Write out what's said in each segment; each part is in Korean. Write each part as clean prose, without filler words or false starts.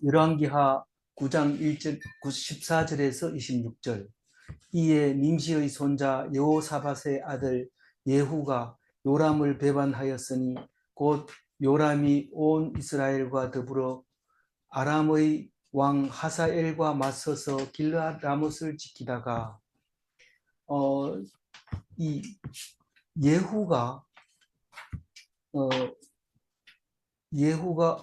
열왕기하 9장 1절, 14절에서 26절. 이에 nim시의 손자 여호사밧의 아들 예후가 요람을 배반하였으니 곧 요람이 온 이스라엘과 더불어 아람의 왕 하사엘과 맞서서 길르앗 라못을 지키다가 이 예후가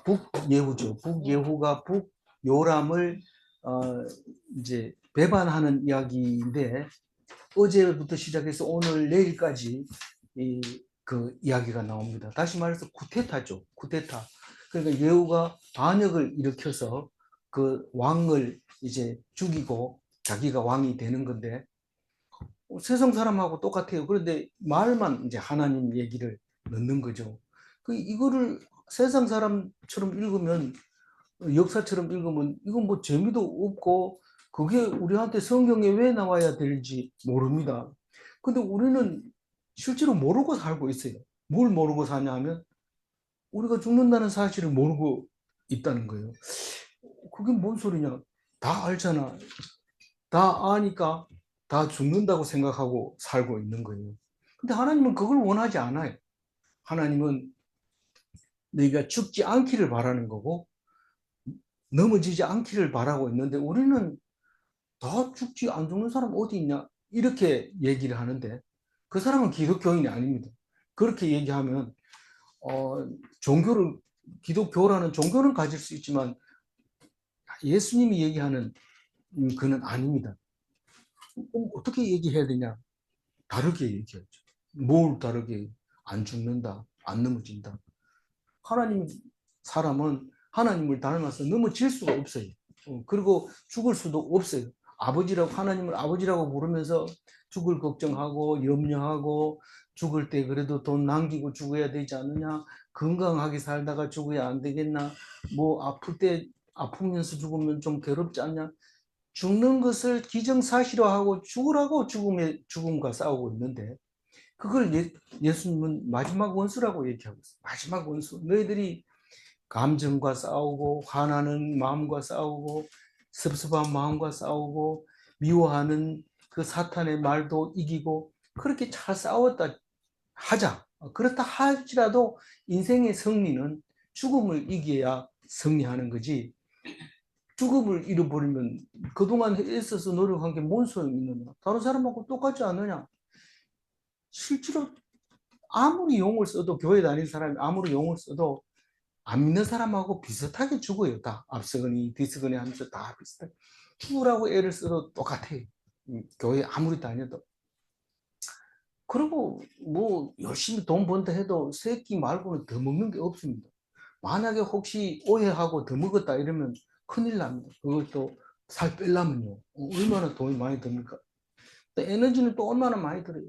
북예후가 북요람을 이제 배반하는 이야기인데, 어제부터 시작해서 오늘 내일까지 그 이야기가 나옵니다. 다시 말해서 쿠데타죠. 쿠데타. 그러니까 예후가 반역을 일으켜서 그 왕을 이제 죽이고 자기가 왕이 되는 건데, 세상 사람하고 똑같아요. 그런데 말만 이제 하나님 얘기를 넣는 거죠. 이거를 세상 사람처럼 읽으면, 역사처럼 읽으면 이건 뭐 재미도 없고 그게 우리한테 성경에 왜 나와야 될지 모릅니다. 근데 우리는 실제로 모르고 살고 있어요. 뭘 모르고 사냐 하면 우리가 죽는다는 사실을 모르고 있다는 거예요. 그게 뭔 소리냐? 다 알잖아. 다 아니까 다 죽는다고 생각하고 살고 있는 거예요. 근데 하나님은 그걸 원하지 않아요. 하나님은 너희가 죽지 않기를 바라는 거고 넘어지지 않기를 바라고 있는데, 우리는 다 죽지 안 죽는 사람 어디 있냐 이렇게 얘기를 하는데, 그 사람은 기독교인이 아닙니다. 그렇게 얘기하면 종교를, 기독교라는 종교는 가질 수 있지만 예수님이 얘기하는 그는 아닙니다. 어떻게 얘기해야 되냐? 다르게 얘기하죠. 뭘 다르게? 안 죽는다, 안 넘어진다. 하나님, 사람은 하나님을 닮아서 넘어질 수가 없어요. 그리고 죽을 수도 없어요. 하나님을 아버지라고 부르면서 죽을 걱정하고 염려하고, 죽을 때 그래도 돈 남기고 죽어야 되지 않느냐, 건강하게 살다가 죽어야 안 되겠나, 뭐 아플 때 아프면서 죽으면 좀 괴롭지 않냐, 죽는 것을 기정사실화하고 죽으라고 죽음과 싸우고 있는데, 그걸 예수님은 마지막 원수라고 얘기하고 있어요. 마지막 원수. 너희들이 감정과 싸우고 화나는 마음과 싸우고 섭섭한 마음과 싸우고 미워하는 그 사탄의 말도 이기고 그렇게 잘 싸웠다 하자. 그렇다 할지라도 인생의 승리는 죽음을 이겨야 승리하는 거지, 죽음을 잃어버리면 그동안 애써서 노력한 게 뭔 소용이 있느냐? 다른 사람하고 똑같지 않느냐? 실제로 아무리 용을 써도, 교회 다니는 사람이 아무리 용을 써도 안 믿는 사람하고 비슷하게 죽어요. 다 앞서거니 뒤서거니 하면서 다 비슷하게 죽으라고 애를 써도 똑같아요. 교회 아무리 다녀도. 그리고 뭐 열심히 돈 번다 해도 새끼 말고는 더 먹는 게 없습니다. 만약에 혹시 오해하고 더 먹었다 이러면 큰일 납니다. 그것도 살 빼려면요, 얼마나 돈이 많이 듭니까? 또 에너지는 또 얼마나 많이 들어요.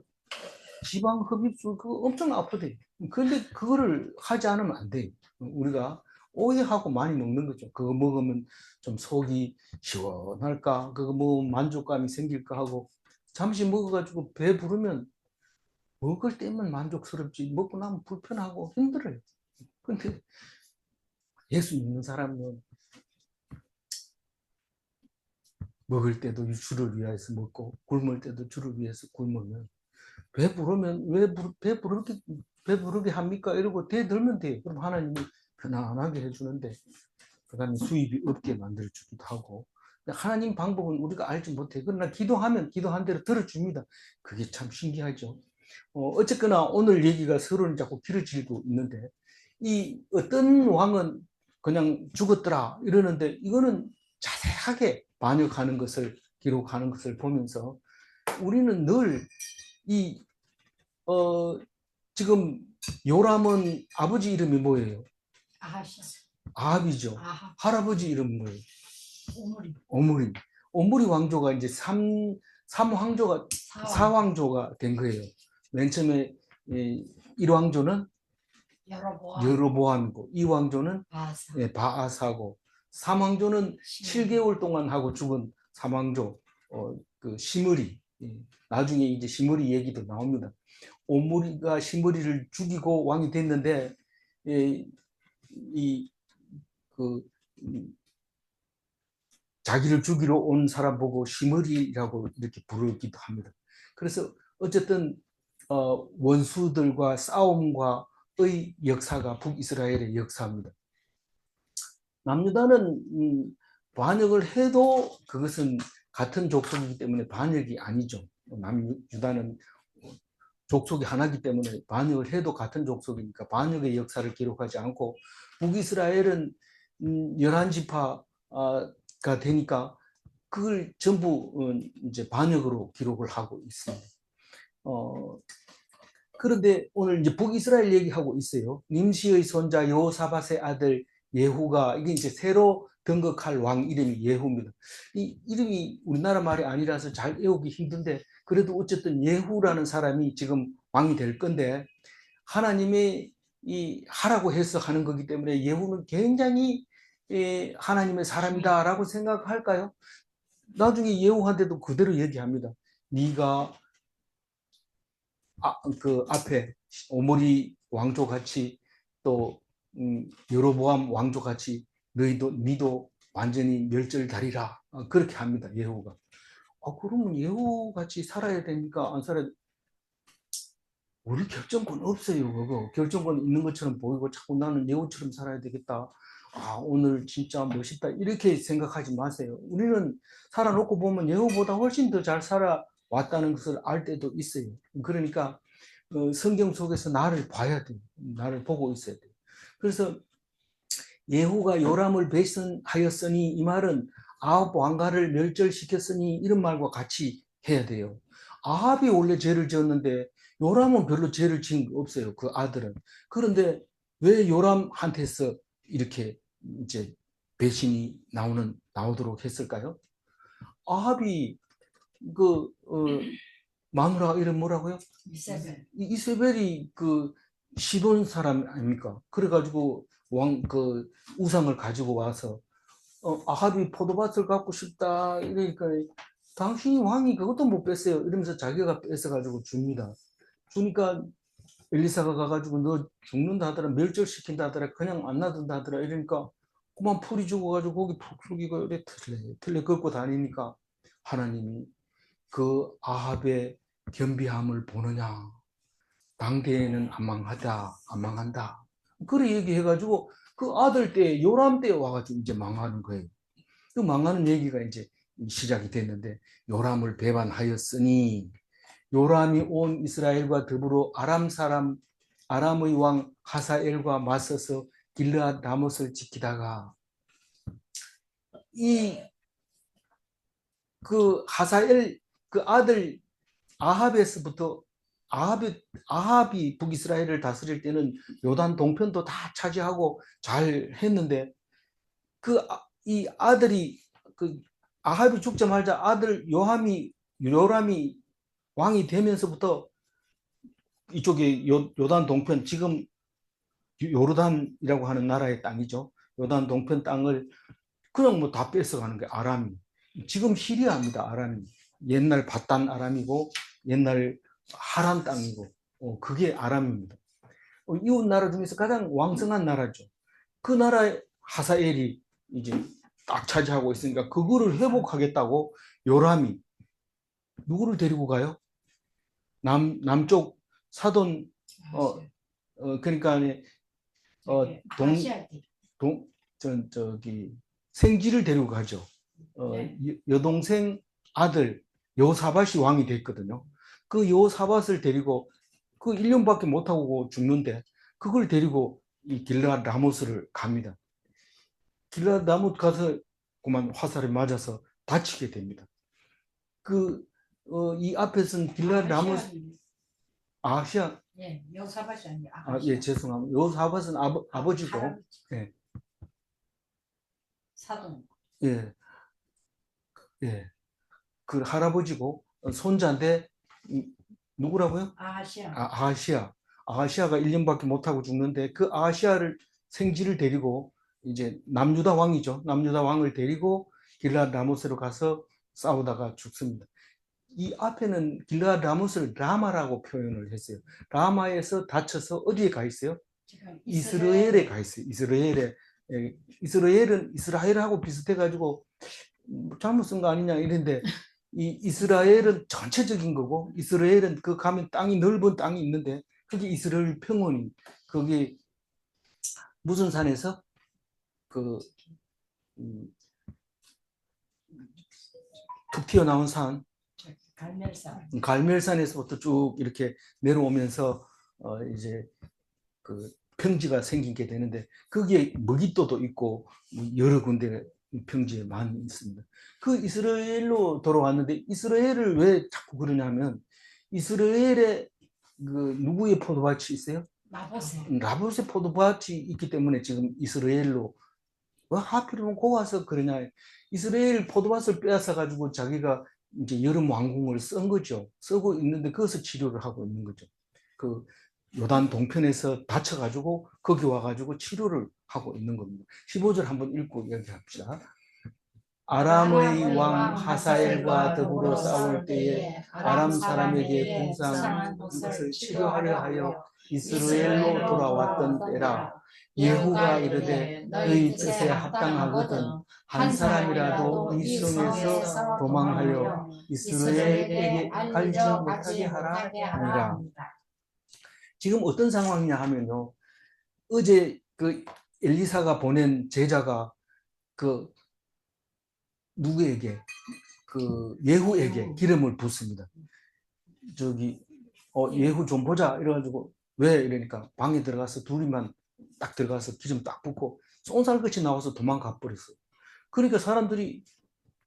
지방 흡입술 그거 엄청 아프대. 근데 그거를 하지 않으면 안 돼. 우리가 오해하고 많이 먹는 거죠. 그거 먹으면 좀 속이 시원할까, 그거 먹으면 만족감이 생길까 하고 잠시 먹어가지고 배 부르면 먹을 때면 만족스럽지 먹고 나면 불편하고 힘들어요. 근데 예수 믿는 사람은 먹을 때도 주를 위해서 먹고 굶을 때도 주를 위해서 굶으면, 배부르면 왜 배부르게 합니까? 이러고 대들면 돼요. 그럼 하나님이 편안하게 해주는데, 그 다음에 수입이 없게 만들어주기도 하고. 하나님 방법은 우리가 알지 못해. 그러나 기도하면 기도한 대로 들어줍니다. 그게 참 신기하죠. 어쨌거나 오늘 얘기가 서로는 자꾸 길어지고 있는데, 이 어떤 왕은 그냥 죽었더라 이러는데, 이거는 자세하게 반역하는 것을 기록하는 것을 보면서 우리는 늘 이 지금 요람은 아버지 이름이 뭐예요? 아하시. 아합이죠. 아하. 할아버지 이름 뭐예요? 오므리. 오므리. 오므리 왕조가 이제 삼왕조가 사왕조가 된 거예요. 맨 처음에 1왕조는 여로보암이고 2왕조는 바아사고 3왕조는 7개월 동안 하고 죽은 3왕조 그 시므리. 나중에 이제 시므리 얘기도 나옵니다. 오므리가 시므리를 죽이고 왕이 됐는데, 이그 자기를 죽이러 온 사람 보고 시므리라고 이렇게 부르기도 합니다. 그래서 어쨌든 원수들과 싸움과의 역사가 북이스라엘의 역사입니다. 남유다는 반역을 해도 그것은 같은 족속이기 때문에 반역이 아니죠. 남유다는 족속이 하나이기 때문에 반역을 해도 같은 족속이니까 반역의 역사를 기록하지 않고, 북이스라엘은 11지파가 되니까 그걸 전부 이제 반역으로 기록을 하고 있습니다. 그런데 오늘 이제 북이스라엘 얘기하고 있어요. 님시의 손자 여호사밧의 아들 예후가, 이게 이제 새로 등극할 왕 이름이 예후입니다. 이 이름이 우리나라 말이 아니라서 잘 외우기 힘든데, 그래도 어쨌든 예후라는 사람이 지금 왕이 될 건데, 하나님의 이 하라고 해서 하는 거기 때문에 예후는 굉장히 하나님의 사람이다라고 생각할까요? 나중에 예후한테도 그대로 얘기합니다. 네가 그 앞에 오므리 왕조 같이 또 여로보암 왕조 같이 니도 완전히 멸절다리라, 그렇게 합니다. 예후가. 그러면 예후 같이 살아야 되니까 안 살아야, 우리 결정권 없어요. 그거 결정권 있는 것처럼 보이고 자꾸 나는 예후처럼 살아야 되겠다, 오늘 진짜 멋있다, 이렇게 생각하지 마세요. 우리는 살아놓고 보면 예후보다 훨씬 더 잘 살아왔다는 것을 알 때도 있어요. 그러니까 성경 속에서 나를 봐야 돼요. 나를 보고 있어야 돼요. 그래서 예후가 요람을 배신하였으니, 이 말은 아합 왕가를 멸절시켰으니, 이런 말과 같이 해야 돼요. 아합이 원래 죄를 지었는데 요람은 별로 죄를 지은 거 없어요. 그 아들은. 그런데 왜 요람한테서 이렇게 이제 배신이 나오도록 했을까요? 아합이 마누라 이름 뭐라고요? 이세벨. 이세벨이 시돈 사람 아닙니까? 그래가지고 우상을 가지고 와서 아합이 포도밭을 갖고 싶다 이러니까, 당신이 왕이 그것도 못 뺐어요 이러면서 자기가 뺏어가지고 줍니다. 주니까 엘리사가 가가지고 너 죽는다 하더라, 멸절시킨다 하더라, 그냥 안 놔둔다 하더라, 이러니까 그만 풀이 죽어가지고 거기 푹 죽이고 이래 틀레 걷고 다니니까, 하나님이 그 아합의 겸비함을 보느냐, 당대에는 안 망한다. 그래 얘기해가지고 그 아들 때 요람 때 와가지고 이제 망하는 거예요. 그 망하는 얘기가 이제 시작이 됐는데, 요람을 배반하였으니, 요람이 온 이스라엘과 더불어 아람의 왕 하사엘과 맞서서 길르앗 라못을 지키다가, 하사엘 그 아들 아합에서부터, 아합이 북이스라엘을 다스릴 때는 요단 동편도 다 차지하고 잘 했는데, 이 아들이 아합이 죽자마자 아들 요람이 왕이 되면서부터 이쪽에 요단 동편, 지금 요르단이라고 하는 나라의 땅이죠. 요단 동편 땅을 그냥 뭐 다 뺏어가는 게 아람이. 지금 시리아입니다. 아람이. 옛날 바단 아람이고 옛날 하란 땅이고, 그게 아람입니다. 이웃 나라 중에서 가장 왕성한 나라죠. 그 나라의 하사엘이 이제 딱 차지하고 있으니까 그거를 회복하겠다고 요람이 누구를 데리고 가요? 남쪽 사돈, 그러니까 생지를 데리고 가죠. 여동생 아들 여호사밧이 왕이 됐거든요. 그 여호사밧을 데리고, 1년밖에 못하고 죽는데 그걸 데리고 이 길르앗 라모스를 갑니다. 길르앗 라못 가서 그만 화살에 맞아서 다치게 됩니다. 이 앞에서는 길르앗 라모스, 아시아. 예, 여호사밧이 아니에요. 예, 죄송합니다. 여호사밧은 아버지고, 예. 사돈. 예, 예. 그 할아버지고, 손자인데, 누구라고요? 아하시아. 아하시아가 1년밖에 못하고 죽는데, 그 아하시아를 생지를 데리고, 이제 남유다 왕이죠. 남유다 왕을 데리고 길르앗 라모스로 가서 싸우다가 죽습니다. 이 앞에는 길르앗 라못을 라마라고 표현을 했어요. 라마에서 다쳐서 어디에 가 있어요? 이스라엘에 가 있어요. 이스라엘은 이스라엘하고 비슷해가지고 잘못 쓴 거 아니냐 이런데 이 이스라엘은 전체적인 거고 이스라엘은 그 가면 땅이 넓은 땅이 있는데 그게 이스라엘 평원이 그게 무슨 산에서 그 툭 튀어나온 산 갈멜산. 갈멜산에서부터 쭉 이렇게 내려오면서 이제 그 평지가 생기게 되는데 거기에 먹이도도 있고 여러 군데 평지에 많이 있습니다. 그 이스라엘로 돌아왔는데 이스라엘을 왜 자꾸 그러냐면 이스라엘에 그 누구의 포도밭이 있어요? 나보세. 라봇의 포도밭이 있기 때문에 지금 이스라엘로 왜 하필이면 고 와서 그러냐. 이스라엘 포도밭을 빼앗아 가지고 자기가 이제 여름 왕궁을 쓴 거죠. 쓰고 있는데 거기서 치료를 하고 있는 거죠. 그 요단 동편에서 다쳐가지고 거기 와가지고 치료를 하고 있는 겁니다. 15절 한번 읽고 얘기합시다. 아람의 왕 하사엘과 더불어 싸울 때에 아람 사람에게 부상한 것을 치료하려 하여 이스라엘로 돌아왔던 때라. 예후가 이르되 너희 뜻에 합당하거든 한 사람이라도 이 성에서 도망하여 이스라엘에게 알지 못하게 하라 하니라. 지금 어떤 상황이냐 하면요. 어제 그 엘리사가 보낸 제자가 그 누구에게 그 예후에게 기름을 붓습니다. 저기 예후 좀 보자 이래가지고 왜 이러니까 방에 들어가서 둘이만 딱 들어가서 기름 딱 붓고 쏜살같이 나와서 도망가 버렸어요. 그러니까 사람들이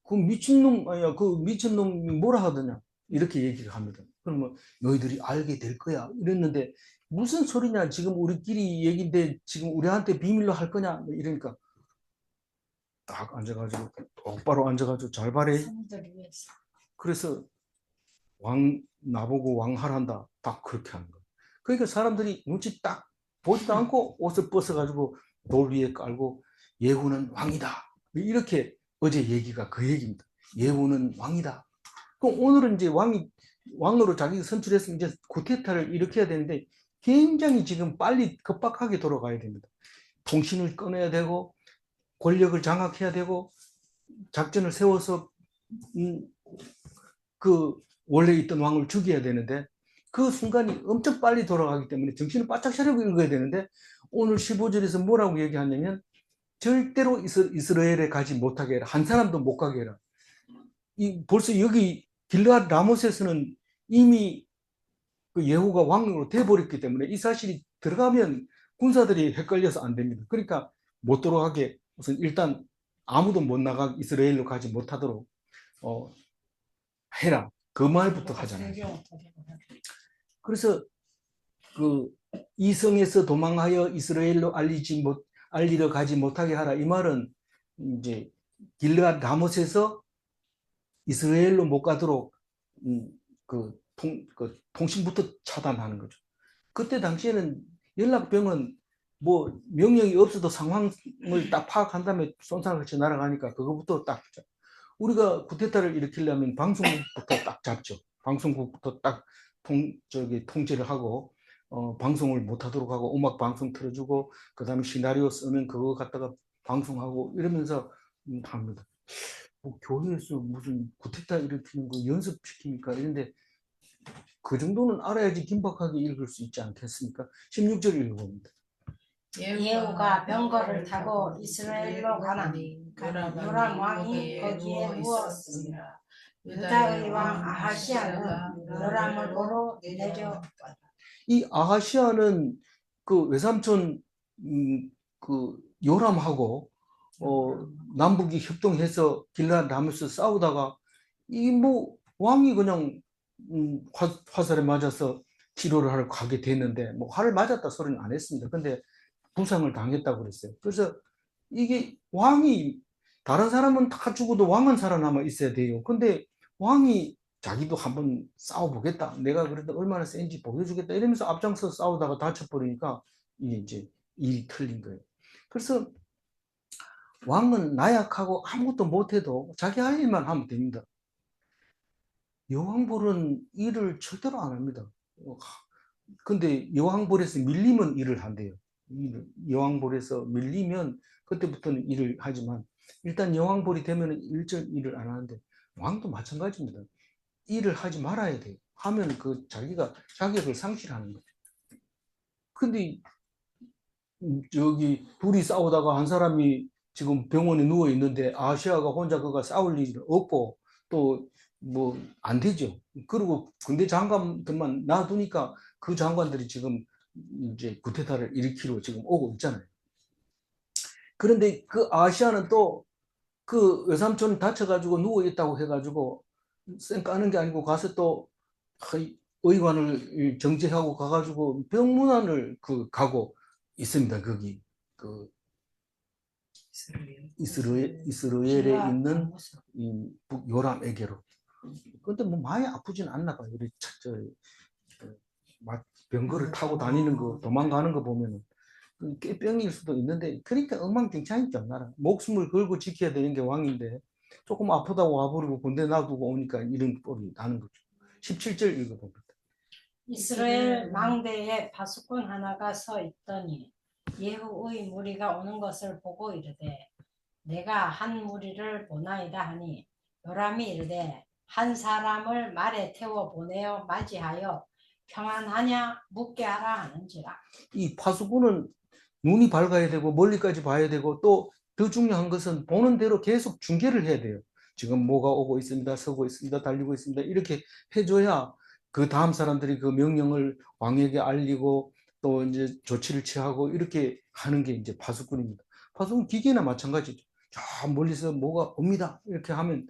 그 미친놈 아니야 그 미친놈이 뭐라 하더냐 이렇게 얘기를 합니다. 그러면 너희들이 알게 될 거야 이랬는데 무슨 소리냐 지금 우리끼리 얘기인데 지금 우리한테 비밀로 할 거냐 이러니까 딱 앉아가지고 똑바로 앉아가지고 잘 말해. 그래서 왕 나보고 왕하란다 딱 그렇게 하는 거예요. 그러니까 사람들이 눈치 딱 보지도 않고 옷을 벗어가지고 돌 위에 깔고 예후는 왕이다 이렇게 어제 얘기가 그 얘기입니다. 예후는 왕이다. 그럼 오늘은 이제 왕으로 자기 선출해서 이제 쿠데타를 일으켜야 되는데 굉장히 지금 빨리 급박하게 돌아가야 됩니다. 통신을 끊어야 되고 권력을 장악해야 되고 작전을 세워서 그 원래 있던 왕을 죽여야 되는데 그 순간이 엄청 빨리 돌아가기 때문에 정신을 바짝 차리고 읽어야 되는데 오늘 15절에서 뭐라고 얘기하냐면 절대로 이스라엘에 가지 못하게 해라. 한 사람도 못 가게 해라. 벌써 여기 길르앗 라모스에서는 이미 그 예후가 왕으로 돼버렸기 때문에 이 사실이 들어가면 군사들이 헷갈려서 안 됩니다. 그러니까 못 들어가게 우선 일단 아무도 못 나가 이스라엘로 가지 못하도록 해라. 그 말부터 하잖아요. 그래서 그 이성에서 도망하여 이스라엘로 알리러 가지 못하게 하라. 이 말은 이제 길르앗 라못에서 이스라엘로 못 가도록 그 통신부터 차단하는 거죠. 그때 당시에는 연락병은 뭐 명령이 없어도 상황을 딱 파악한 다음에 쏜살같이 날아가니까 그거부터 딱 우리가 쿠데타를 일으키려면 방송국부터 딱 잡죠. 방송국부터 딱 통제를 하고 방송을 못하도록 하고 음악 방송 틀어주고 그 다음에 시나리오 쓰면 그거 갖다가 방송하고 이러면서 합니다. 뭐 교회에서 무슨 쿠데타 일으키는 거 연습시킵니까? 이런데 그 정도는 알아야지 긴박하게 읽을 수 있지 않겠습니까? 16절 읽어봅니다. 예후가 병거를 타고 이스라엘로 가나 요람 왕이 거기에 누웠습니다. 유다의 왕 아하시아는 요람을 보러 내려왔다. 이 아하시아는 그 외삼촌 그 요람하고 남북이 협동해서 길르앗 라모스 싸우다가 이 뭐 왕이 그냥 화살에 맞아서 치료를 하러 가게 됐는데 뭐 화를 맞았다 소리는 안 했습니다. 근데 부상을 당했다고 그랬어요. 그래서 이게 왕이 다른 사람은 다 죽어도 왕은 살아남아 있어야 돼요. 근데 왕이 자기도 한번 싸워보겠다. 내가 그래도 얼마나 센지 보여주겠다. 이러면서 앞장서 싸우다가 다쳐버리니까 이게 이제 일이 틀린 거예요. 그래서 왕은 나약하고 아무것도 못해도 자기 할 일만 하면 됩니다. 여왕벌은 일을 절대로 안 합니다. 근데 여왕벌에서 밀리면 일을 한대요. 여왕벌에서 밀리면 그때부터는 일을 하지만 일단 여왕벌이 되면 일절 일을 안 하는데 왕도 마찬가지입니다. 일을 하지 말아야 돼요. 하면 그 자기가 자격을 상실하는 거죠. 근데 저기 둘이 싸우다가 한 사람이 지금 병원에 누워 있는데 아시아가 혼자 그가 싸울 일이 없고 또 뭐 안 되죠. 그리고 군대 장관들만 놔두니까 그 장관들이 지금 이제 구테타를 일으키러 지금 오고 있잖아요. 그런데 그 아시아는 또 그 외삼촌 다쳐가지고 누워 있다고 해가지고 쌩 까는 게 아니고 가서 또 의관을 정지하고 가가지고 병문안을 그 가고 있습니다. 거기 그 이스라엘에 있는 이 요람에게로. 근데 뭐 많이 아프진 않나 봐요. 우리 병거를 타고 다니는 거 도망가는 거 보면은 꾀병일 수도 있는데 그러니까 엉망진창이죠. 나라 목숨을 걸고 지켜야 되는 게 왕인데 조금 아프다고 와버리고 군대 놔두고 오니까 이런 꼴이 나는 거죠. 17절 읽어봅니다. 이스라엘 망대에 파수꾼 하나가 서 있더니 예후의 무리가 오는 것을 보고 이르되 내가 한 무리를 보나이다 하니 요람이 이르되 한 사람을 말에 태워 보내어 맞이하여 평안하냐 묻게 하라 하는지라. 이 파수꾼은 눈이 밝아야 되고 멀리까지 봐야 되고 또 더 중요한 것은 보는 대로 계속 중계를 해야 돼요. 지금 뭐가 오고 있습니다. 서고 있습니다. 달리고 있습니다. 이렇게 해줘야 그 다음 사람들이 그 명령을 왕에게 알리고 또 이제 조치를 취하고 이렇게 하는 게 이제 파수꾼입니다. 파수꾼 기계나 마찬가지죠. 저 멀리서 뭐가 옵니다. 이렇게 하면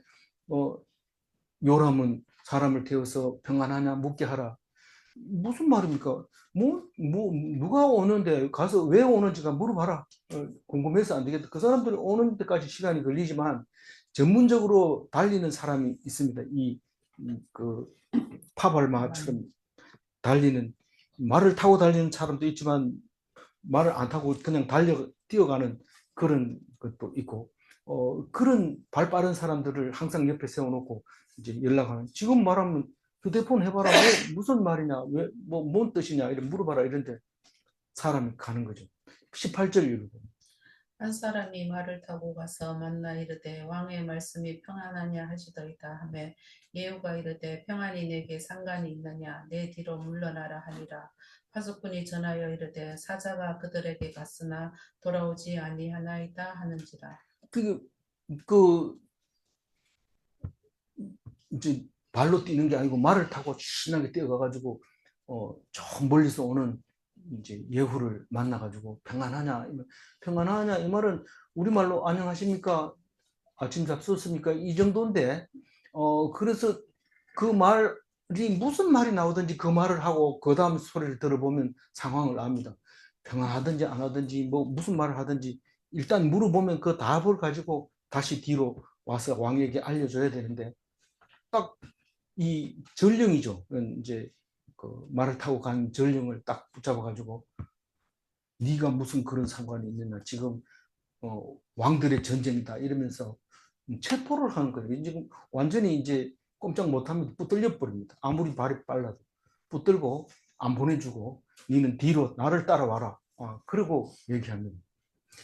요람은 사람을 태워서 평안하냐 묻게 하라. 무슨 말입니까? 누가 오는데 가서 왜 오는지가 물어봐라. 궁금해서 안 되겠다. 그 사람들이 오는 데까지 시간이 걸리지만 전문적으로 달리는 사람이 있습니다. 그 파발마처럼 달리는 말을 타고 달리는 사람도 있지만 말을 안 타고 그냥 뛰어가는 그런 것도 있고 그런 발 빠른 사람들을 항상 옆에 세워놓고 이제 연락하는. 지금 말하면 휴대폰 해봐라. 무슨 말이냐, 뭔 뜻이냐, 이런 물어봐라. 이런데 사람이 가는 거죠. 18절 읽고. 한 사람이 말을 타고 가서 만나 이르되 왕의 말씀이 평안하냐 하시더이다 하매 예후가 이르되 평안이 내게 상관이 있느냐 내 뒤로 물러나라 하니라. 파수꾼이 전하여 이르되 사자가 그들에게 갔으나 돌아오지 아니하나이다 하는지라. 그 이제 발로 뛰는 게 아니고 말을 타고 신나게 뛰어가가지고 저 멀리서 오는 이제 예후를 만나가지고 평안하냐, 평안하냐 이 말은 우리말로 안녕하십니까, 아침 잡수었습니까 이 정도인데 그래서 그 말이 무슨 말이 나오든지 그 말을 하고 그 다음 소리를 들어보면 상황을 압니다. 평안하든지 안 하든지 뭐 무슨 말을 하든지 일단 물어보면 그 답을 가지고 다시 뒤로 와서 왕에게 알려줘야 되는데 딱 이 전령이죠. 이제 그 말을 타고 간 전령을 딱 붙잡아가지고 네가 무슨 그런 상관이 있느냐, 지금 왕들의 전쟁이다 이러면서 체포를 하는 거예요. 지금 완전히 이제 꼼짝 못하면 붙들려 버립니다. 아무리 발이 빨라도 붙들고 안 보내주고 너는 뒤로 나를 따라와라. 그러고 얘기합니다.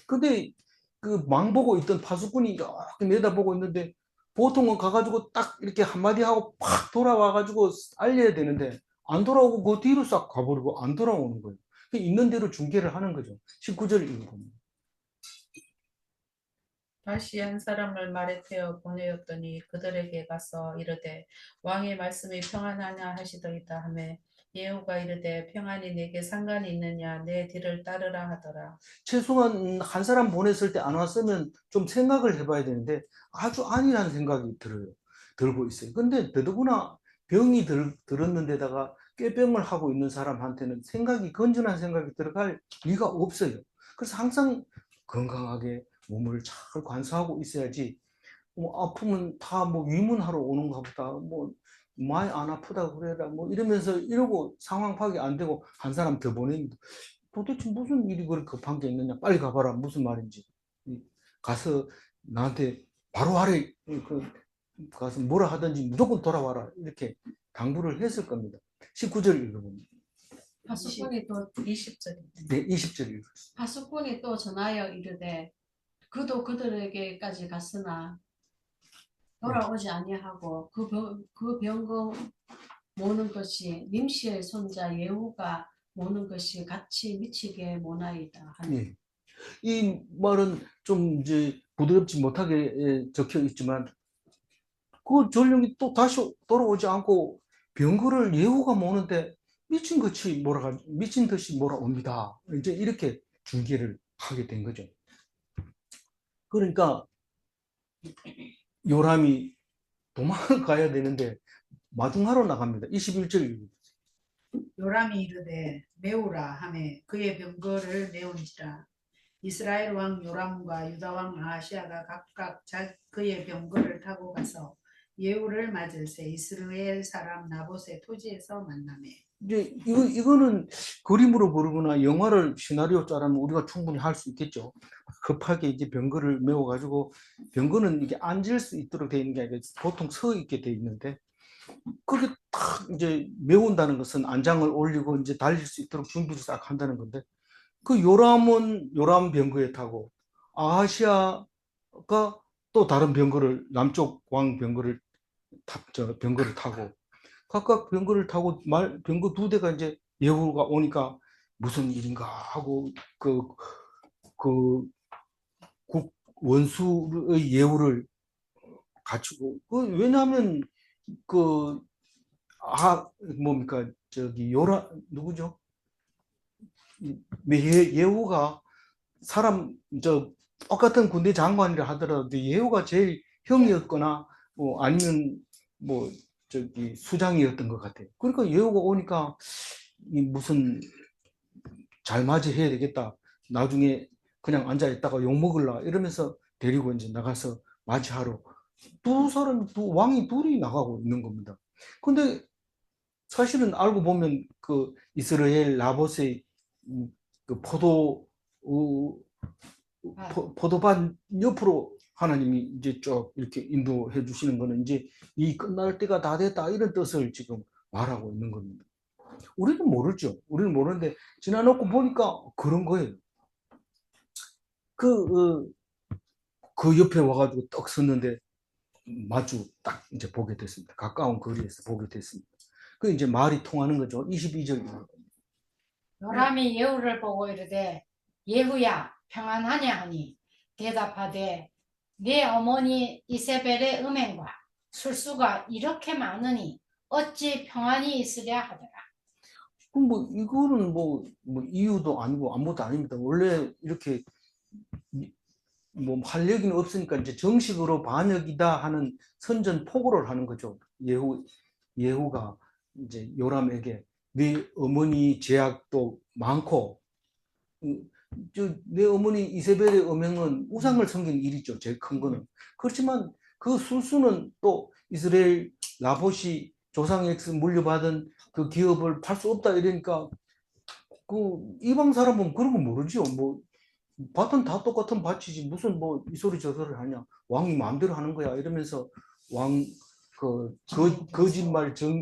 근데 그 망보고 있던 파수꾼이 이렇게 내다보고 있는데 보통은 가가지고 딱 이렇게 한마디 하고 팍 돌아와가지고 알려야 되는데 안 돌아오고 그 뒤로 싹 가버리고 안 돌아오는 거예요. 있는 대로 중계를 하는 거죠. 19절 읽어봅니다. 다시 한 사람을 말에 태워 보내었더니 그들에게 가서 이르되 왕의 말씀이 평안하냐 하시더이다 하매 예후가 이르되 평안이 내게 상관이 있느냐 내 뒤를 따르라 하더라. 최소한 한 사람 보냈을 때 안 왔으면 좀 생각을 해봐야 되는데 아주 아니라는 생각이 들고 있어요. 근데 더더구나 병이 들었는데다가 꾀병을 하고 있는 사람한테는 건전한 생각이 들어갈 리가 없어요. 그래서 항상 건강하게 몸을 잘 관수하고 있어야지. 아프면 다 뭐 위문하러 오는가 보다. 뭐 많이 안 아프다 그래라. 뭐 이러면서 이러고 상황 파악이 안 되고 한 사람 더 보냅니다. 도대체 무슨 일이 그렇게 급한 게 있느냐. 빨리 가봐라. 무슨 말인지. 가서 나한테 바로 하래. 가서 뭐라 하든지 무조건 돌아와라. 이렇게 당부를 했을 겁니다. 19절 읽어봅니다. 파수꾼이 또 20절입니다. 네, 20절 읽어요. 파수꾼이 또 전하여 이르되 그도 그들에게까지 갔으나 돌아오지 아니하고 그 병거 모는 것이 nim시의 손자 예후가 모는 것이 같이 미치게 모나이다 하니 예. 이 말은 좀 이제 부드럽지 못하게 적혀 있지만 그 전령이 또 다시 돌아오지 않고 병거를 예후가 모는데 미친 듯이 몰아옵니다. 이제 이렇게 중계를 하게 된 거죠. 그러니까 요람이 도망가야 되는데 마중하러 나갑니다. 21절. 요람이 이르되 메우라 하매 그의 병거를 메운지라. 이스라엘 왕 요람과 유다 왕 아하시아가 각각 그의 병거를 타고 가서 예후를 맞을새 이스라엘 사람 나봇의 토지에서 만나매. 이제 이거는 그림으로 그리거나 영화를 시나리오 짜라면 우리가 충분히 할 수 있겠죠. 급하게 이제 병거를 메워가지고 병거는 이게 앉을 수 있도록 되어 있는 게 아니라 보통 서 있게 되어 있는데 그게 딱 이제 메운다는 것은 안장을 올리고 이제 달릴 수 있도록 준비를 싹 한다는 건데 그 요람은 요람 병거에 타고 아하시아가 또 다른 병거를 남쪽 왕 병거를 병거를 타고 각각 병거를 타고 병거 두 대가 이제 예후가 오니까 무슨 일인가 하고 그 원수의 예후를 갖추고 왜냐하면 뭡니까 저기 요라 누구죠? 예후가 사람 똑같은 군대 장관이라 하더라도 예후가 제일 형이었거나 뭐 아니면 뭐 저기 수장이었던 것 같아요. 그러니까 예후가 오니까 무슨 잘 맞이해야 되겠다. 나중에 그냥 앉아 있다가 욕 먹을라 이러면서 데리고 이제 나가서 맞이하러 왕이 둘이 나가고 있는 겁니다. 근데 사실은 알고 보면 그 이스라엘 나봇의 그 포도밭 옆으로 하나님이 이제 쭉 이렇게 인도해 주시는 거는 이제 이 끝날 때가 다 됐다 이런 뜻을 지금 말하고 있는 겁니다. 우리는 모르죠. 우리는 모르는데 지나놓고 보니까 그런 거예요. 그 옆에 와가지고 떡 섰는데 마주 딱 이제 보게 됐습니다. 가까운 거리에서 보게 됐습니다. 그 이제 말이 통하는 거죠. 22절. 요람이 예후를 보고 이르되 예후야 평안하냐 하니 대답하되 내 어머니 이세벨의 음행과 술수가 이렇게 많으니 어찌 평안이 있으랴 하더라. 그럼 뭐 이거는 뭐 이유도 아니고 아무것도 아닙니다. 원래 이렇게 뭐 할 얘기는 없으니까 이제 정식으로 반역이다 하는 선전포고를 하는 거죠. 예후가 이제 요람에게 네 어머니 죄악도 많고 내 어머니 이세벨의 음행은 우상을 섬긴 일이죠. 제일 큰 거는. 그렇지만 그 술수는 또 이스라엘 나봇이 조상에게서 물려받은 그 기업을 팔 수 없다 이러니까 그 이방 사람은 그런 거 모르죠. 뭐 밭은 다 똑같은 밭이지 무슨 뭐 이 소리 저 소리 하냐. 왕이 마음대로 하는 거야 이러면서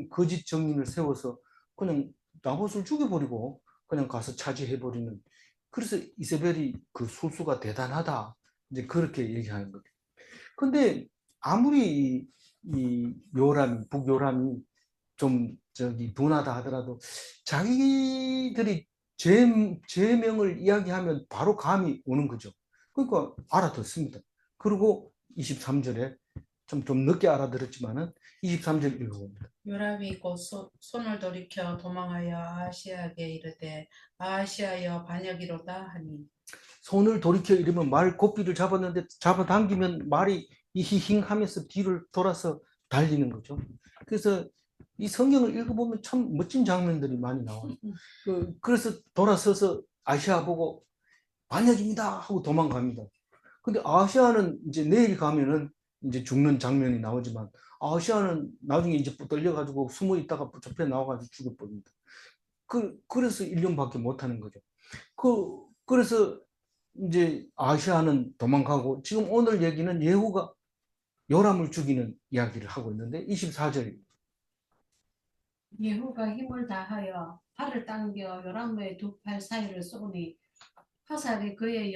거짓 정인을 세워서 그냥 나봇을 죽여버리고 그냥 가서 차지해버리는. 그래서 이세벨이 그 술수가 대단하다 이제 그렇게 얘기하는 거죠. 근데 아무리 이 북요람이 좀 저기 둔하다 하더라도 자기들이 죄명을 이야기하면 바로 감이 오는 거죠. 그러니까 알아듣습니다. 그리고 23절에 좀 늦게 알아들었지만은 23절 읽어봅니다. 요람이 곧 손을 돌이켜 도망하여 아하시아에게 이르되 아하시아여 반역이로다 하니. 손을 돌이켜 이러면 말 고삐를 잡았는데 잡아당기면 말이 히힝 하면서 뒤를 돌아서 달리는 거죠. 그래서 이 성경을 읽어보면 참 멋진 장면들이 많이 나와요. 그래서 돌아서서 아시아 보고 반역입니다 하고 도망갑니다. 근데 아시아는 이제 내일 가면은 이제 죽는 장면이 나오지만 아시아는 나중에 이제 떨려가지고 숨어 있다가 접해 나와가지고 죽어버립니다. 그래서 1년밖에 못하는 거죠. 그래서 이제 아시아는 도망가고 지금 오늘 얘기는 예후가 요람을 죽이는 이야기를 하고 있는데 24절 예후가 힘을 다하여 팔을 당겨 요람의 두 팔 사이를 쏘니 화살이 그의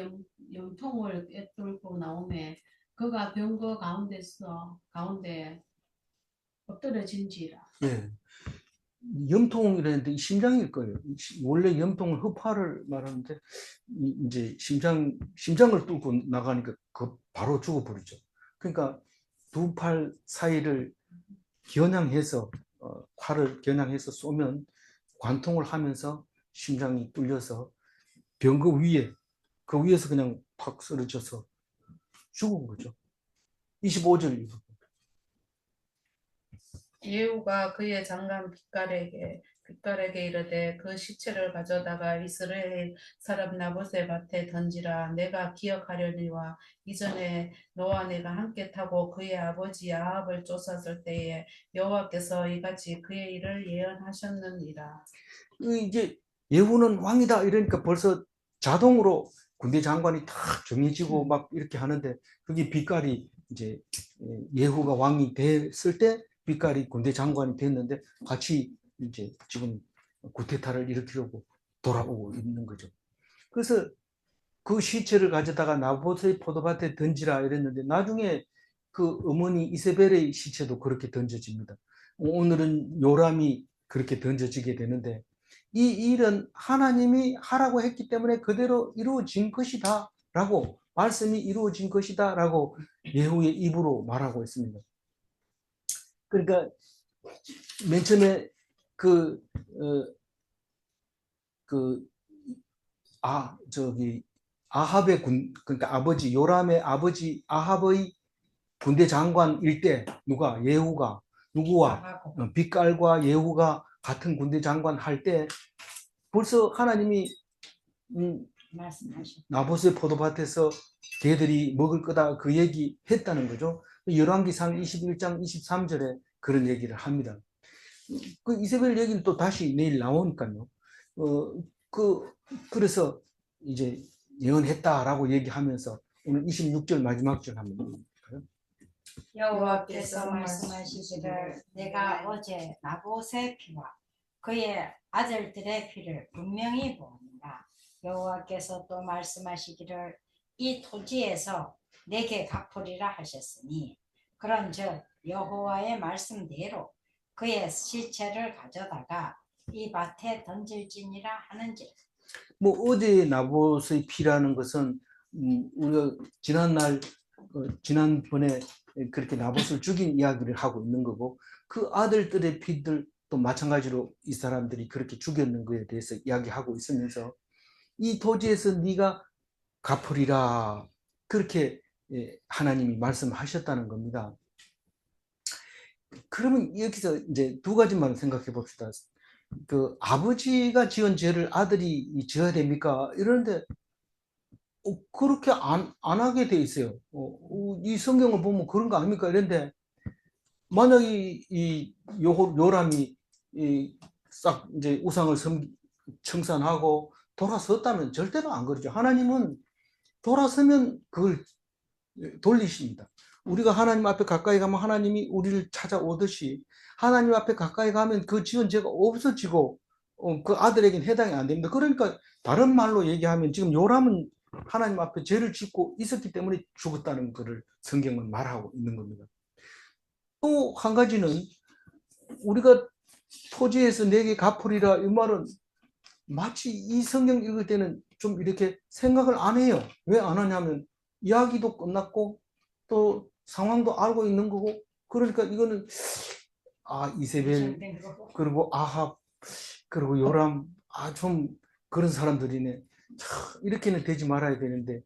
염통을 꿰뚫고 나오매 그가 병거 가운데 엎드러진지라. 예. 염통이라는데 이 심장일 거예요. 원래 염통은 허파를 말하는데 이제 심장을 뚫고 나가니까 그 바로 죽어버리죠. 그러니까 두 팔 사이를 겨냥해서 팔을 겨냥해서 쏘면 관통을 하면서 심장이 뚫려서 병거 위에 그 위에서 그냥 팍 쓰러져서 죽은 거죠. 25절. 예후가 그의 장관 빗갈에게 이르되 그 시체를 가져다가 이스라엘 사람 나봇의 밭에 던지라. 내가 기억하려니와 이전에 너와 내가 함께 타고 그의 아버지 아합을 쫓았을 때에 여호와께서 이같이 그의 일을 예언하셨느니라. 이제 예후는 왕이다 이러니까 벌써 자동으로 군대 장관이 다 정해지고 막 이렇게 하는데 그게 빛깔이 이제 예후가 왕이 됐을 때 빛깔이 군대 장관이 됐는데 같이 이제 지금 구테타를 일으키려고 돌아오고 있는 거죠. 그래서 그 시체를 가져다가 나봇의 포도밭에 던지라 이랬는데 나중에 그 어머니 이세벨의 시체도 그렇게 던져집니다. 오늘은 요람이 그렇게 던져지게 되는데 이 일은 하나님이 하라고 했기 때문에 그대로 이루어진 것이다 라고 말씀이 이루어진 것이다 라고 예후의 입으로 말하고 있습니다. 그러니까 맨 처음에 아합의 그러니까 아버지 요람의 아버지 아합의 군대 장관일 때 예후가 누구와 빛깔과 예후가 같은 군대 장관 할 때 벌써 하나님이 말씀하시고 나봇의 포도밭에서 개들이 먹을 거다 그 얘기 했다는 거죠. 열왕기상 21장 23절에 그런 얘기를 합니다. 그 이세벨 얘기는 또 다시 내일 나오니까요. 그래서 이제 예언했다라고 얘기하면서 오늘 26절 마지막 절 한번 볼까요? 여호와께서 말씀하시기를 내가 어제 나봇의 피와 그의 아들들의 피를 분명히 보았노라. 여호와께서 또 말씀하시기를 이 토지에서 내게 갚으리라 하셨으니 그런즉 여호와의 말씀대로 그의 시체를 가져다가 이 밭에 던질지니라 하는지. 뭐 어제 나봇의 피라는 것은 우리가 지난번에 그렇게 나봇을 죽인 이야기를 하고 있는 거고 그 아들들의 피들도 마찬가지로 이 사람들이 그렇게 죽였는 것에 대해서 이야기하고 있으면서 이 토지에서 네가 갚으리라 그렇게 하나님이 말씀하셨다는 겁니다. 그러면 여기서 이제 두 가지만 생각해 봅시다. 그 아버지가 지은 죄를 아들이 지어야 됩니까? 이러는데 그렇게 안 하게 돼 있어요. 이 성경을 보면 그런 거 아닙니까? 이런데 만약 이 요람이 싹 이제 우상을 청산하고 돌아섰다면 절대로 안 그러죠. 하나님은 돌아서면 그걸 돌리십니다. 우리가 하나님 앞에 가까이 가면 하나님이 우리를 찾아오듯이 하나님 앞에 가까이 가면 그 지은 죄가 없어지고 그 아들에게는 해당이 안 됩니다. 그러니까 다른 말로 얘기하면 지금 요람은 하나님 앞에 죄를 짓고 있었기 때문에 죽었다는 것을 성경은 말하고 있는 겁니다. 또 한 가지는 우리가 토지에서 내게 갚으리라 이 말은 마치 이 성경 읽을 때는 좀 이렇게 생각을 안 해요. 왜 안 하냐면 이야기도 끝났고 또 상황도 알고 있는 거고 그러니까 이거는 이세벨 그리고 아합 그리고 요람 좀 그런 사람들이네. 이렇게는 되지 말아야 되는데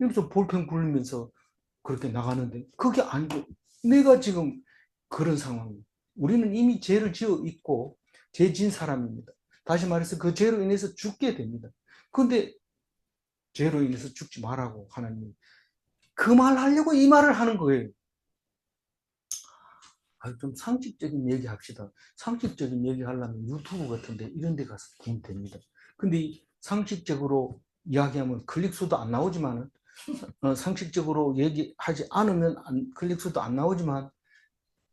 여기서 볼펜 굴리면서 그렇게 나가는데 그게 아니고 내가 지금 그런 상황이에요. 우리는 이미 죄를 지어 있고 죄 지은 사람입니다. 다시 말해서 그 죄로 인해서 죽게 됩니다. 그런데 죄로 인해서 죽지 말라고 하나님이 그 말 하려고 이 말을 하는 거예요. 좀 상식적인 얘기 합시다. 상식적인 얘기 하려면 유튜브 같은데 이런 데 가서 보면 됩니다. 근데 상식적으로 이야기하면 클릭수도 안 나오지만 상식적으로 얘기하지 않으면 클릭수도 안 나오지만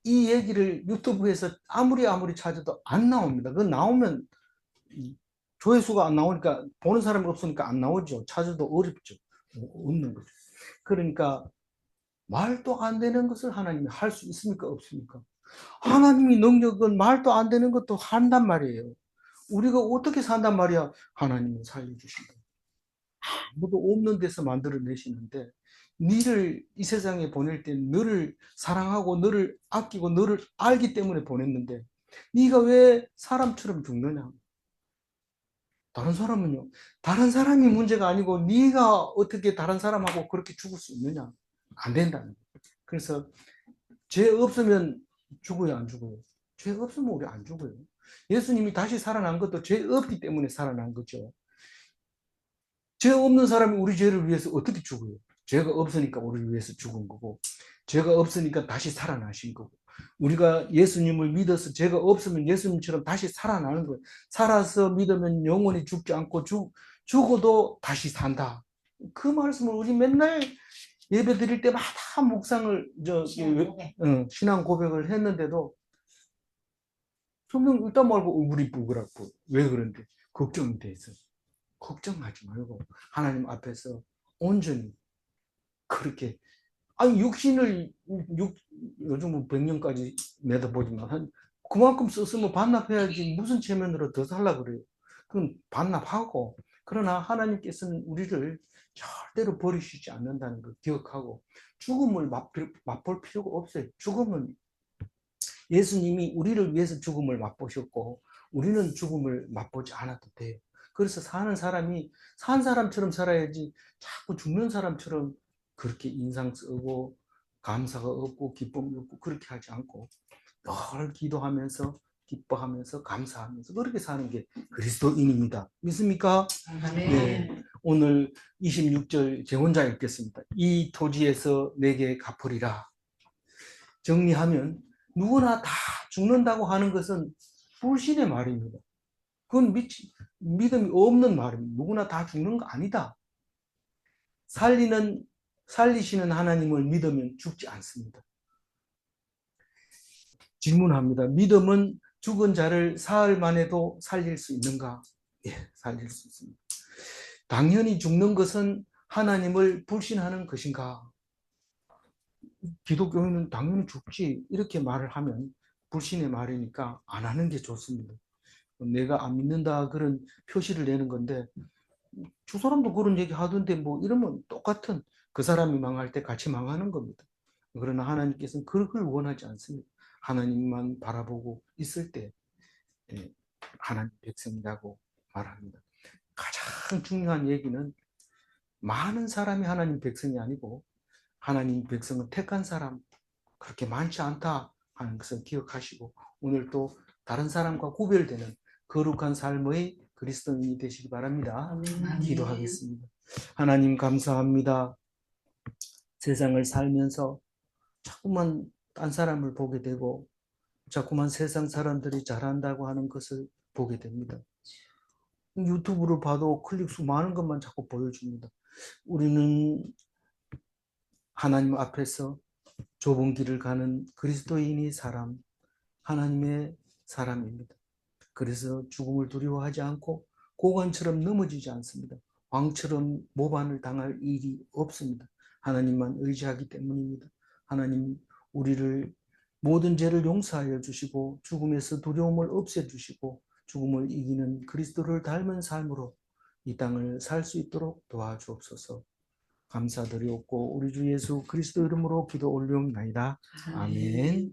이 얘기를 유튜브에서 아무리 찾아도 안 나옵니다. 그건 나오면 조회수가 안 나오니까 보는 사람이 없으니까 안 나오죠. 찾아도 어렵죠. 없는 거죠. 그러니까 말도 안 되는 것을 하나님이 할 수 있습니까? 없습니까? 하나님이 능력은 말도 안 되는 것도 한단 말이에요. 우리가 어떻게 산단 말이야? 하나님은 살려주신다. 아무도 없는 데서 만들어내시는데 너를 이 세상에 보낼 때 너를 사랑하고 너를 아끼고 너를 알기 때문에 보냈는데 네가 왜 사람처럼 죽느냐? 다른 사람은요? 다른 사람이 문제가 아니고 네가 어떻게 다른 사람하고 그렇게 죽을 수 있느냐? 안 된다는 거예요. 그래서 죄 없으면 죽어요, 안 죽어요? 죄 없으면 우리 안 죽어요. 예수님이 다시 살아난 것도 죄 없기 때문에 살아난 거죠. 죄 없는 사람이 우리 죄를 위해서 어떻게 죽어요? 죄가 없으니까 우리를 위해서 죽은 거고, 죄가 없으니까 다시 살아나신 거고, 우리가 예수님을 믿어서 죄가 없으면 예수님처럼 다시 살아나는 거예요. 살아서 믿으면 영원히 죽지 않고 죽어도 다시 산다. 그 말씀을 우리 맨날 예배 드릴 때마다 묵상을 신앙 고백을 했는데도 성경 읽다 말고 우리 부그라고 왜 그런데 걱정이 돼 있어요. 걱정하지 말고 하나님 앞에서 온전히 그렇게 육신을 요즘은 100년까지 내다보지만 그만큼 썼으면 반납해야지 무슨 체면으로 더 살라 그래요. 그건 반납하고 그러나 하나님께서는 우리를 절대로 버리시지 않는다는 걸 기억하고 죽음을 맛볼 필요가 없어요. 죽음은 예수님이 우리를 위해서 죽음을 맛보셨고 우리는 죽음을 맛보지 않아도 돼요. 그래서 사는 사람이 산 사람처럼 살아야지 자꾸 죽는 사람처럼 그렇게 인상 쓰고 감사가 없고 기쁨이 없고 그렇게 하지 않고 늘 기도하면서 기뻐하면서 감사하면서 그렇게 사는 게 그리스도인입니다. 믿습니까? 네. 오늘 26절 제 혼자 읽겠습니다. 이 토지에서 내게 갚으리라. 정리하면 누구나 다 죽는다고 하는 것은 불신의 말입니다. 그건 믿음이 없는 말입니다. 누구나 다 죽는 거 아니다. 살리시는 하나님을 믿으면 죽지 않습니다. 질문합니다. 믿음은 죽은 자를 사흘 만에도 살릴 수 있는가? 예, 살릴 수 있습니다. 당연히 죽는 것은 하나님을 불신하는 것인가? 기독교인은 당연히 죽지 이렇게 말을 하면 불신의 말이니까 안 하는 게 좋습니다. 내가 안 믿는다 그런 표시를 내는 건데 저 사람도 그런 얘기 하던데 뭐 이러면 똑같은 그 사람이 망할 때 같이 망하는 겁니다. 그러나 하나님께서는 그걸 원하지 않습니다. 하나님만 바라보고 있을 때 하나님 백성이라고 말합니다. 가장 중요한 얘기는 많은 사람이 하나님 백성이 아니고 하나님 백성은 택한 사람 그렇게 많지 않다 하는 것을 기억하시고 오늘 또 다른 사람과 구별되는 거룩한 삶의 그리스도인이 되시기 바랍니다. 아멘. 기도하겠습니다. 하나님 감사합니다. 세상을 살면서 자꾸만 딴 사람을 보게 되고 자꾸만 세상 사람들이 잘한다고 하는 것을 보게 됩니다. 유튜브를 봐도 클릭수 많은 것만 자꾸 보여줍니다. 우리는 하나님 앞에서 좁은 길을 가는 그리스도인이 하나님의 사람입니다. 그래서 죽음을 두려워하지 않고 고관처럼 넘어지지 않습니다. 왕처럼 모반을 당할 일이 없습니다. 하나님만 의지하기 때문입니다. 하나님 우리를 모든 죄를 용서하여 주시고 죽음에서 두려움을 없애주시고 죽음을 이기는 그리스도를 닮은 삶으로 이 땅을 살 수 있도록 도와주옵소서. 감사드리옵고 우리 주 예수 그리스도 이름으로 기도 올리옵나이다. 아멘.